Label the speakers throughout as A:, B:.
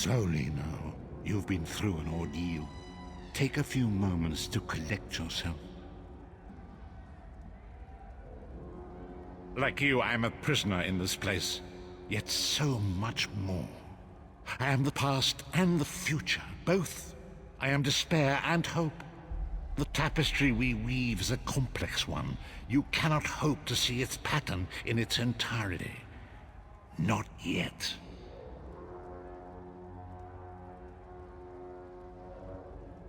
A: Slowly now. You've been through an ordeal. Take a few moments to collect yourself. Like you, I am a prisoner in this place. Yet so much more. I am the past and the future, both. I am despair and hope. The tapestry we weave is a complex one. You cannot hope to see its pattern in its entirety. Not yet.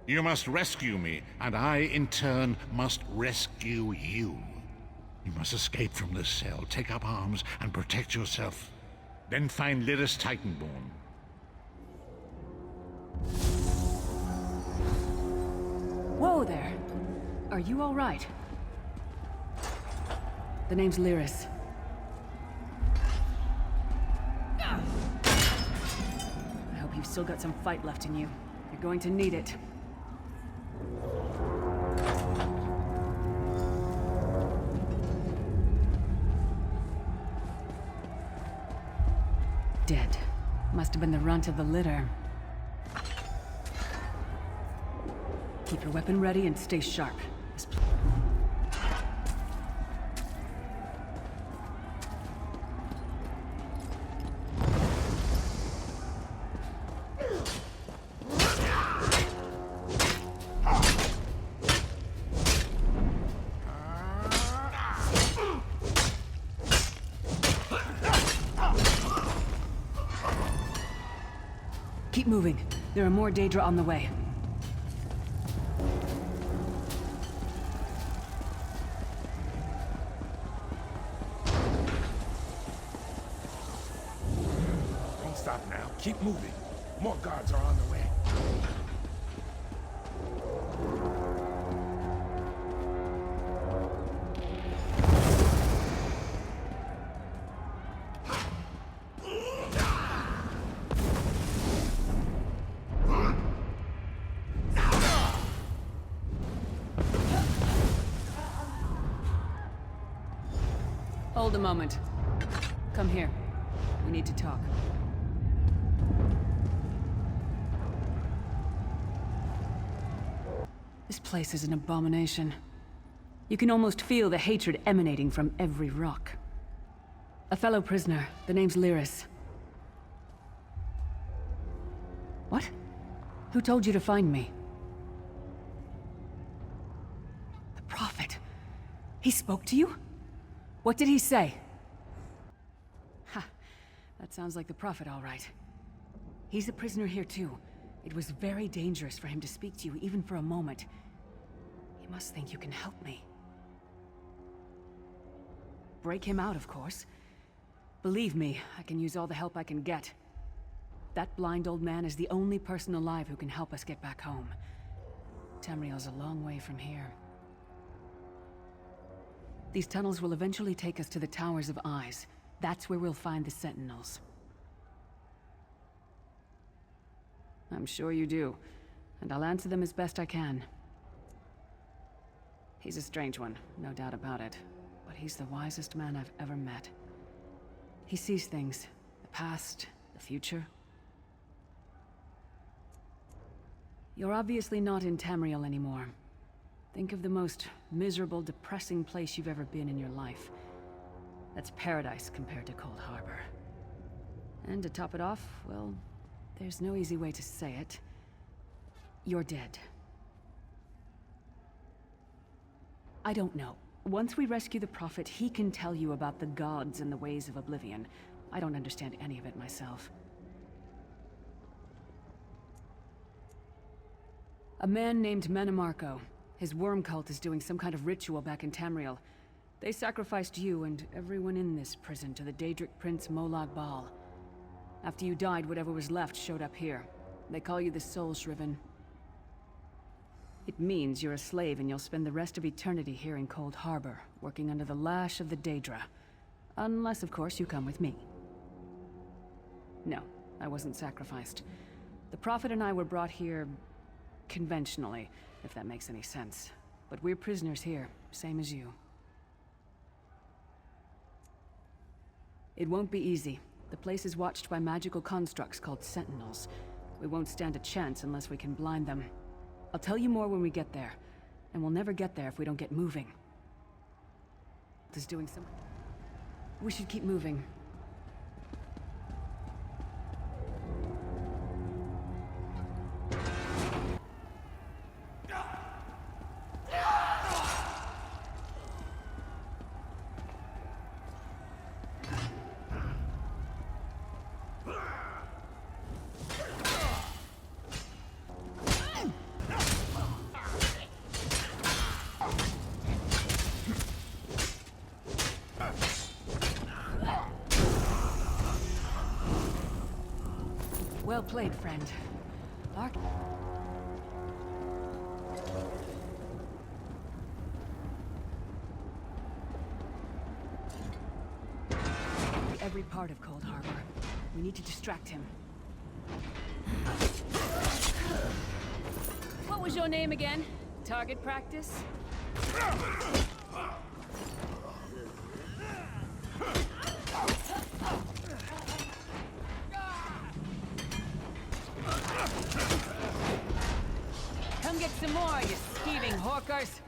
A: You must rescue me, and I, in turn, must rescue you. You must escape from this cell, take up arms, and protect yourself. Then find Lyris Titanborn.
B: Whoa there! Are you all right? The name's Lyris. I hope you've still got some fight left in you. You're going to need it. Dead. Must have been the runt of the litter. Keep your weapon ready and stay sharp. Keep moving. There are more Daedra on the way.
C: Don't stop now. Keep moving. More guards are on the way.
B: Hold a moment. Come here. We need to talk. This place is an abomination. You can almost feel the hatred emanating from every rock. A fellow prisoner. The name's Lyris. What? Who told you to find me? The Prophet. He spoke to you? What did he say? Ha. That sounds like the Prophet, all right. He's a prisoner here, too. It was very dangerous for him to speak to you, even for a moment. You must think you can help me. Break him out, of course. Believe me, I can use all the help I can get. That blind old man is the only person alive who can help us get back home. Tamriel's a long way from here. These tunnels will eventually take us to the Towers of Eyes. That's where we'll find the Sentinels. I'm sure you do, and I'll answer them as best I can. He's a strange one, no doubt about it, but he's the wisest man I've ever met. He sees things, the past, the future. You're obviously not in Tamriel anymore. Think of the most miserable, depressing place you've ever been in your life. That's paradise compared to Cold Harbor. And to top it off, well, there's no easy way to say it. You're dead. I don't know. Once we rescue the Prophet, he can tell you about the gods and the ways of oblivion. I don't understand any of it myself. A man named Menemarco. His worm cult is doing some kind of ritual back in Tamriel. They sacrificed you and everyone in this prison to the Daedric Prince Molag Bal. After you died, whatever was left showed up here. They call you the Soul Shriven. It means you're a slave and you'll spend the rest of eternity here in Cold Harbor, working under the lash of the Daedra. Unless, of course, you come with me. No, I wasn't sacrificed. The Prophet and I were brought here conventionally, if that makes any sense. But we're prisoners here, same as you. It won't be easy. The place is watched by magical constructs called sentinels. We won't stand a chance unless we can blind them. I'll tell you more when we get there. And we'll never get there if we don't get moving. Just doing some... We should keep moving. Well played, friend. Every part of Cold Harbor. We need to distract him. What was your name again? Target practice? Come get some more, you skeeving hawkers!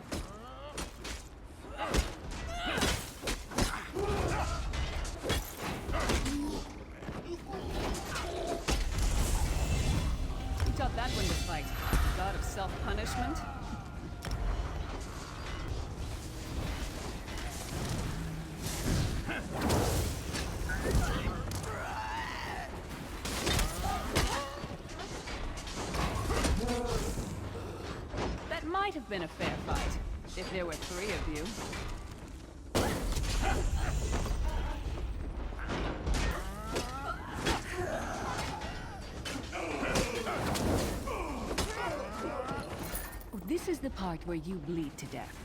B: Who taught that one to fight? The god of self-punishment? That might have been a fair fight, if there were 3 of you. This is the part where you bleed to death.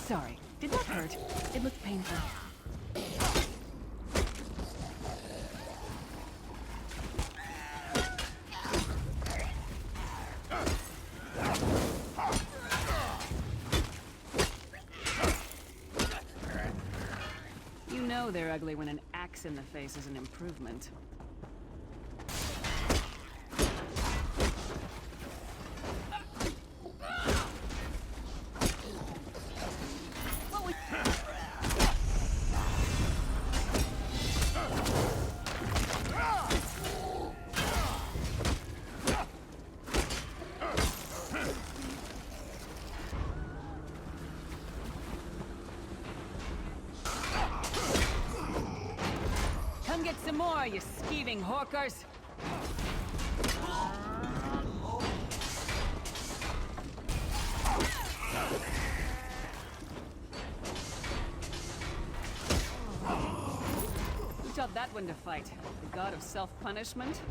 B: Sorry, did that hurt? It looked painful. You know they're ugly when an axe in the face is an improvement. Come get some more, you skeeving hawkers! Who taught that one to fight? The god of self-punishment?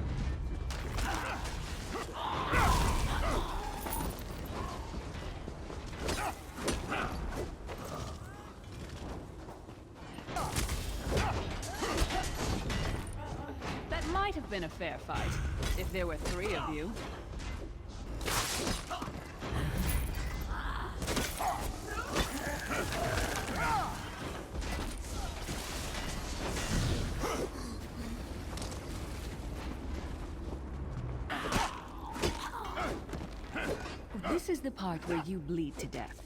B: Might have been a fair fight, if there were 3 of you. This is the part where you bleed to death.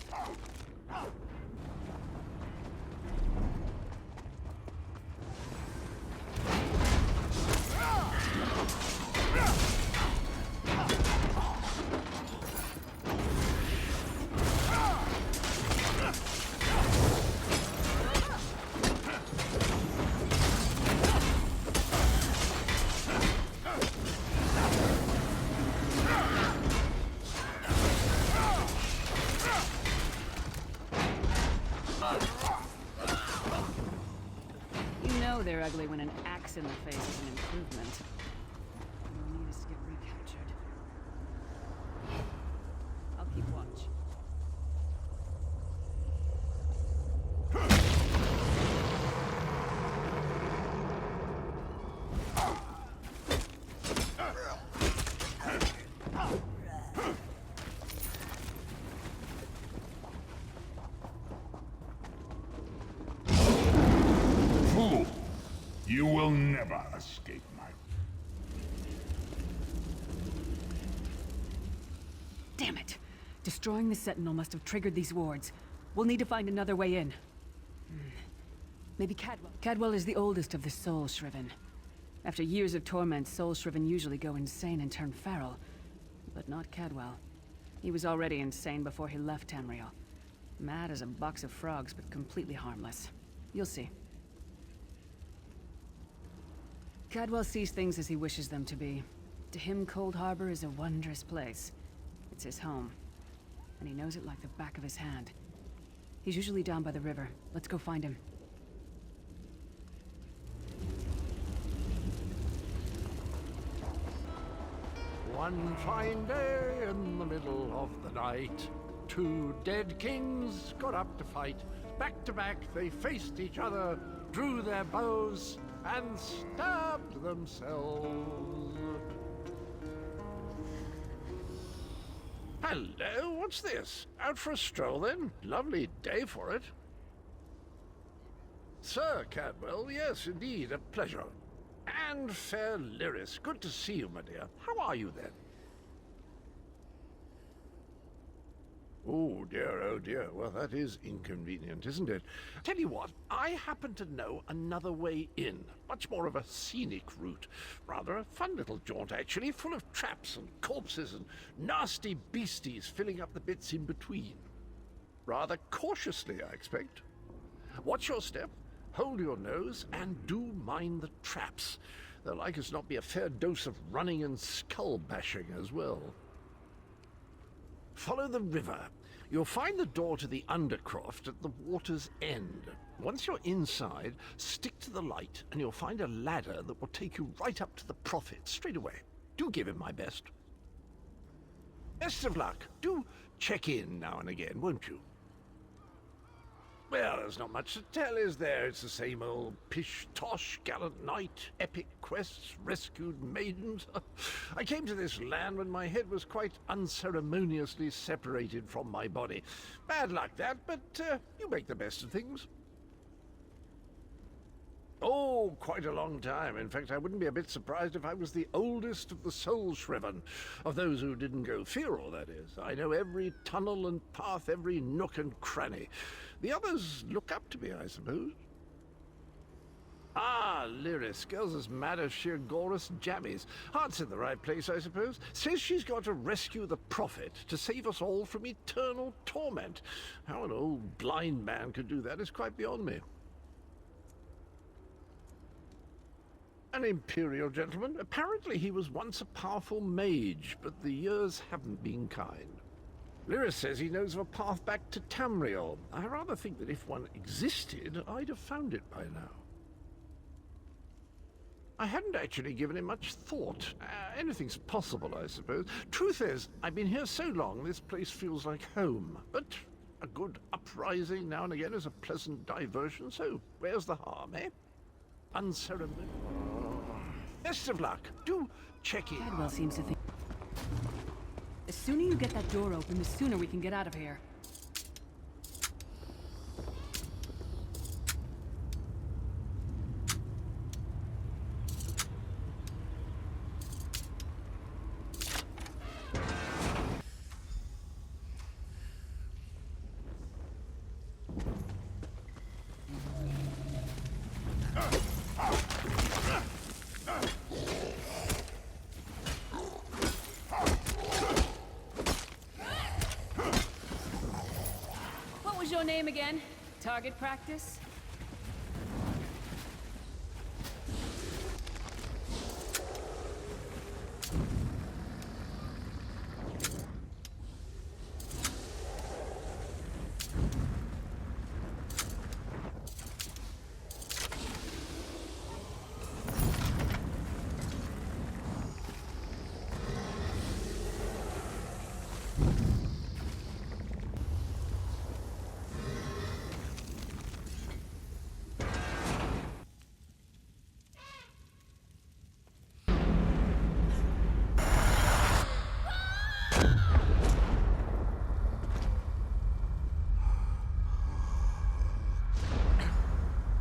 B: You know they're ugly when an axe in the face is an improvement. All we need is to get recaptured. I'll keep watch.
C: never escape my...
B: Damn it! Destroying the Sentinel must have triggered these wards. We'll need to find another way in. Maybe Cadwell. Cadwell is the oldest of the Soul Shriven. After years of torment, Soul Shriven usually go insane and turn feral. But not Cadwell. He was already insane before he left Tamriel. Mad as a box of frogs, but completely harmless. You'll see. Cadwell sees things as he wishes them to be. To him, Cold Harbor is a wondrous place. It's his home. And he knows it like the back of his hand. He's usually down by the river. Let's go find him.
D: One fine day in the middle of the night, two dead kings got up to fight. Back to back they faced each other, drew their bows, and stabbed themselves.
E: Hello, what's this? Out for a stroll then? Lovely day for it. Sir Cadwell, yes, indeed, a pleasure. And fair Lyris, good to see you, my dear. How are you then? Oh dear, well that is inconvenient, isn't it? Tell you what, I happen to know another way in. Much more of a scenic route. Rather a fun little jaunt, actually, full of traps and corpses and nasty beasties filling up the bits in between. Rather cautiously, I expect. Watch your step, hold your nose, and do mind the traps. There'll like as not be a fair dose of running and skull-bashing as well. Follow the river. You'll find the door to the Undercroft at the water's end. Once you're inside, stick to the light, and you'll find a ladder that will take you right up to the Prophet straight away. Do give him my best. Best of luck. Do check in now and again, won't you? Well, there's not much to tell, is there? It's the same old pish-tosh, gallant knight, epic quests, rescued maidens. I came to this land when my head was quite unceremoniously separated from my body. Bad luck, that, but you make the best of things. Oh, quite a long time. In fact, I wouldn't be a bit surprised if I was the oldest of the Soul Shriven. Of those who didn't go feral, that is. I know every tunnel and path, every nook and cranny. The others look up to me, I suppose. Ah, Lyris, girl's as mad as sheer Gorus jammies. Heart's in the right place, I suppose. Says she's got to rescue the Prophet to save us all from eternal torment. How an old blind man could do that is quite beyond me. An imperial gentleman. Apparently he was once a powerful mage, but the years haven't been kind. Lyris says he knows of a path back to Tamriel. I rather think that if one existed, I'd have found it by now. I hadn't actually given it much thought. Anything's possible, I suppose. Truth is, I've been here so long, this place feels like home. But a good uprising now and again is a pleasant diversion, so where's the harm, eh? Unceremonious. Best of luck. Do check in.
B: Cadwell seems to think... The sooner you get that door open, the sooner we can get out of here. Your name again? Target practice?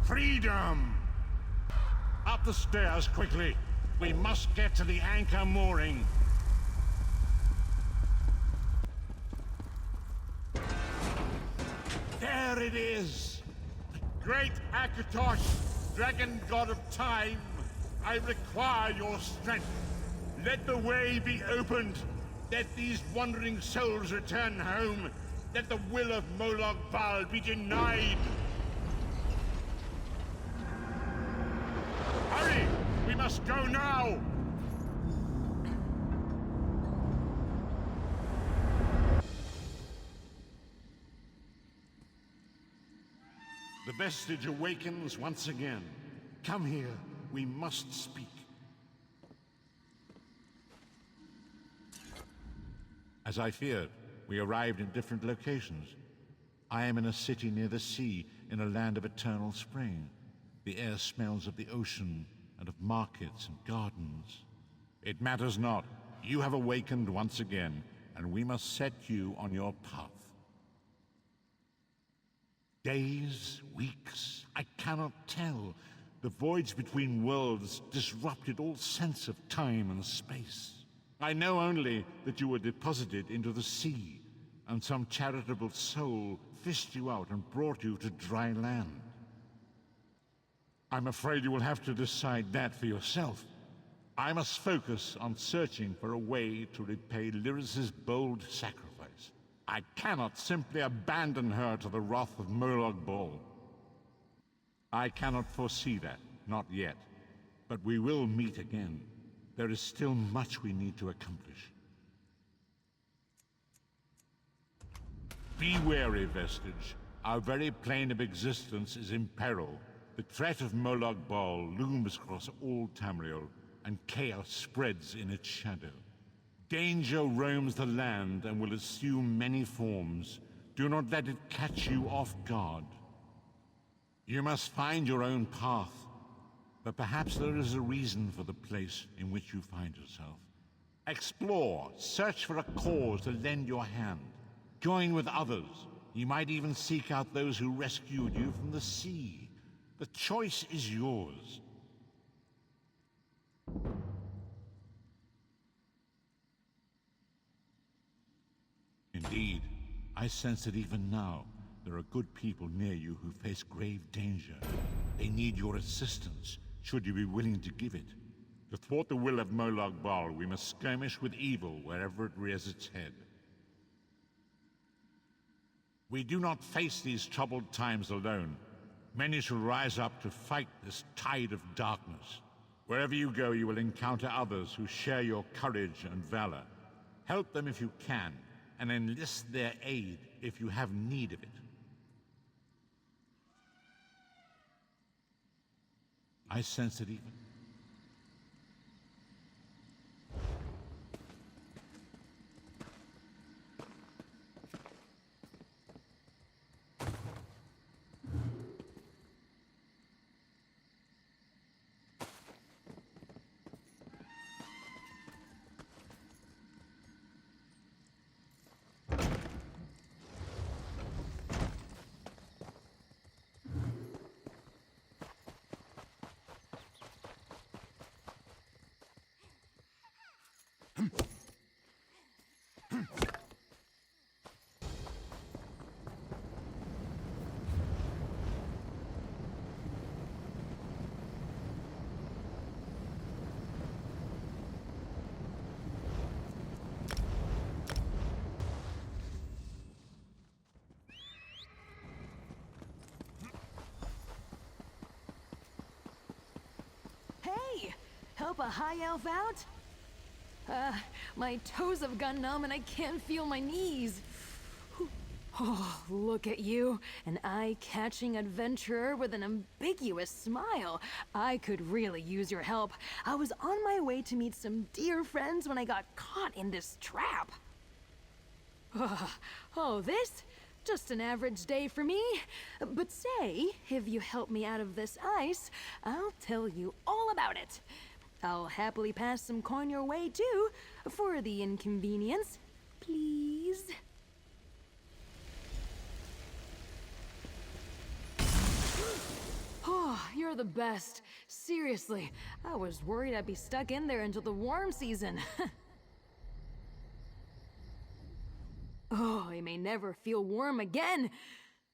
C: Freedom! Up
A: the stairs quickly. We must get to the anchor mooring. There it is! Great Akatosh, dragon god of time, I require your strength. Let the way be opened. Let these wandering souls return home. Let the will of Molag Bal be denied. Hurry! We must go now! The vestige awakens once again. Come here. We must speak. As I feared, we arrived in different locations. I am in a city near the sea, in a land of eternal spring. The air smells of the ocean and of markets and gardens. It matters not. You have awakened once again, and we must set you on your path. Days, weeks, I cannot tell. The voids between worlds disrupted all sense of time and space. I know only that you were deposited into the sea, and some charitable soul fished you out and brought you to dry land. I'm afraid you will have to decide that for yourself. I must focus on searching for a way to repay Lyris's bold sacrifice. I cannot simply abandon her to the wrath of Molag Bal. I cannot foresee that, not yet. But we will meet again. There is still much we need to accomplish. Be wary, Vestige. Our very plane of existence is in peril. The threat of Molag Bal looms across all Tamriel, and chaos spreads in its shadow. Danger roams the land and will assume many forms. Do not let it catch you off guard. You must find your own path, but perhaps there is a reason for the place in which you find yourself. Explore, search for a cause to lend your hand. Join with others. You might even seek out those who rescued you from the sea. The choice is yours. Indeed, I sense that even now, there are good people near you who face grave danger. They need your assistance, should you be willing to give it. To thwart the will of Molag Bal, we must skirmish with evil wherever it rears its head. We do not face these troubled times alone. Many shall rise up to fight this tide of darkness. Wherever you go, you will encounter others who share your courage and valor. Help them if you can, and enlist their aid if you have need of it. I sense it even.
B: Hey! Help a high elf out? My toes have gone numb and I can't feel my knees. Oh, look at you. An eye-catching adventurer with an ambiguous smile. I could really use your help. I was on my way to meet some dear friends when I got caught in this trap. Oh, this? Just an average day for me. But say, if you help me out of this ice, I'll tell you all about it. I'll happily pass some coin your way, too, for the inconvenience. Please? Oh,
F: Oh, you're the best. Seriously, I was worried I'd be stuck in there until the warm season. Oh, I may never feel warm again.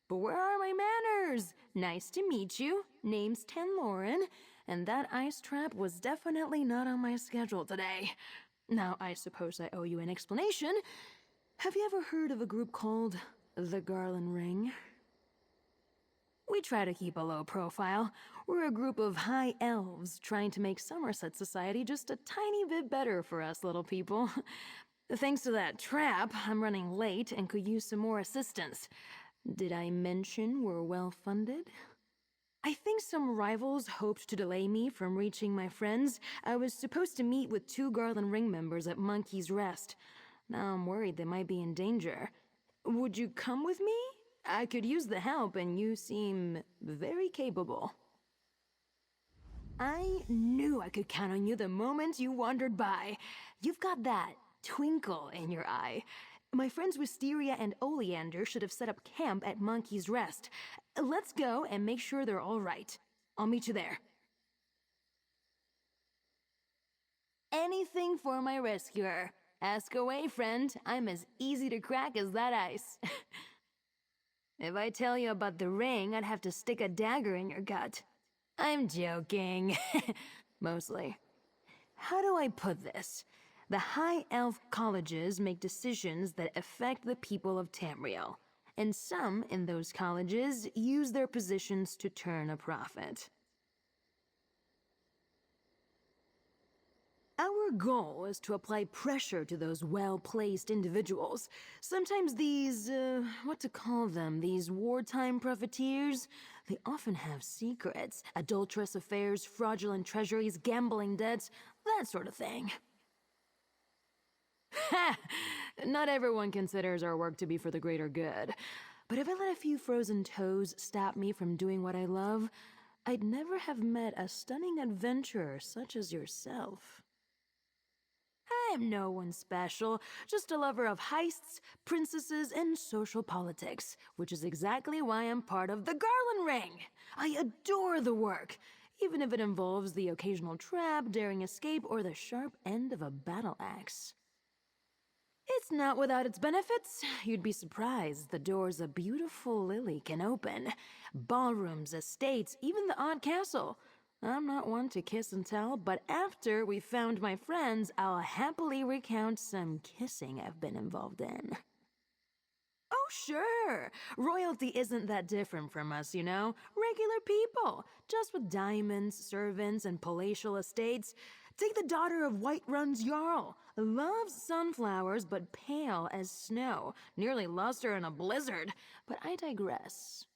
F: But where are my manners? Nice to meet you. Name's Lauren, and that ice trap was definitely not on my schedule today. Now, I suppose I owe you an explanation. Have you ever heard of a group called the Garland Ring? We try to keep a low profile. We're a group of high elves trying to make Somerset society just a tiny bit better for us little people. Thanks to that trap, I'm running late and could use some more assistance. Did I mention we're well funded? I think some rivals hoped to delay me from reaching my friends. I was supposed to meet with 2 Garland Ring members at Monkey's Rest. Now I'm worried they might be in danger. Would you come with me? I could use the help, and you seem very capable. I knew I could count on you the moment you wandered by. You've got that twinkle in your eye. My friends Wisteria and Oleander should have set up camp at Monkey's Rest. Let's go and make sure they're all right. I'll meet you there. Anything for my rescuer. Ask away, friend. I'm as easy to crack as that ice. If I tell you about the ring, I'd have to stick a dagger in your gut. I'm joking. Mostly. How do I put this? The High Elf colleges make decisions that affect the people of Tamriel, and some in those colleges use their positions to turn a profit. Our goal is to apply pressure to those well-placed individuals. Sometimes these, what to call them, these wartime profiteers, they often have secrets, adulterous affairs, fraudulent treasuries, gambling debts, that sort of thing. Ha! Not everyone considers our work to be for the greater good. But if I let a few frozen toes stop me from doing what I love, I'd never have met a stunning adventurer such as yourself. I'm no one special, just a lover of heists, princesses, and social politics, which is exactly why I'm part of the Garland Ring. I adore the work, even if it involves the occasional trap, daring escape, or the sharp end of a battle axe. It's not without its benefits. You'd be surprised the doors a beautiful lily can open. Ballrooms, estates, even the odd castle. I'm not one to kiss and tell, but after we found my friends, I'll happily recount some kissing I've been involved in. Oh, sure. Royalty isn't that different from us, you know? Regular people, just with diamonds, servants, and palatial estates. Take the daughter of Whiterun's Jarl. Loves sunflowers, but pale as snow. Nearly lost her in a blizzard. But I digress.